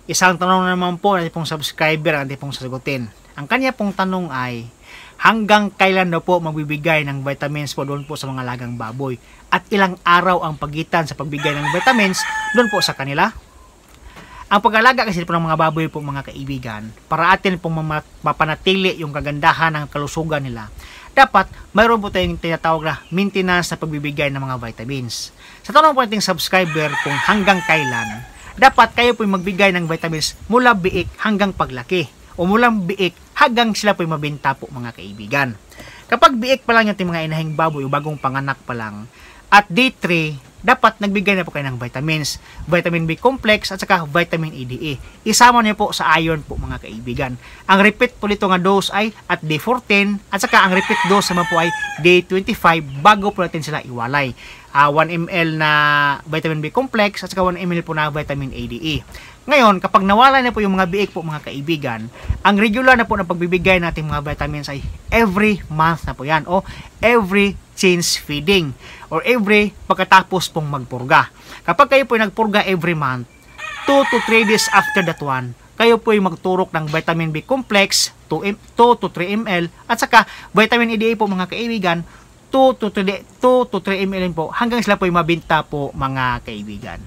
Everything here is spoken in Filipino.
Isang tanong naman po ng pong subscriber ang ating pong sasagutin. Ang kanya pong tanong ay, hanggang kailan daw po magbibigay ng vitamins po doon po sa mga alagang baboy? At ilang araw ang pagitan sa pagbigay ng vitamins doon po sa kanila? Ang pag-alaga kasi po ng mga baboy po mga kaibigan, para atin pong mapanatili yung kagandahan ng kalusugan nila, dapat mayroon po tayong tinatawag na maintenance na pagbibigay ng mga vitamins. Sa tanong po nating subscriber kung hanggang kailan, dapat kayo po magbigay ng vitamins mula biik hanggang paglaki o mula biik hanggang sila po mabenta po mga kaibigan. Kapag biik pa lang yung mga inahing baboy o bagong panganak pa lang, at day 3, dapat nagbigay na po kayo ng vitamins, vitamin B complex at saka vitamin EDA. Isama niyo po sa iron po mga kaibigan. Ang repeat po nito nga dose ay at day 14 at saka ang repeat dose naman po ay day 25 bago po natin sila iwalay. 1 ml na vitamin B complex at saka 1 ml po na vitamin ADE. Ngayon, kapag nawala na po yung mga biik po mga kaibigan, ang regular na po na pagbibigay natin mga vitamins ay every month na po yan o every change feeding or every pagkatapos pong magpurga. Kapag kayo po nagpurga every month, 2 to 3 days after that one, kayo po ay magturok ng vitamin B complex 2 to 3 ml at saka vitamin EDA po mga kaibigan 2 to 3 ml po hanggang sila po ay mabenta po mga kaibigan.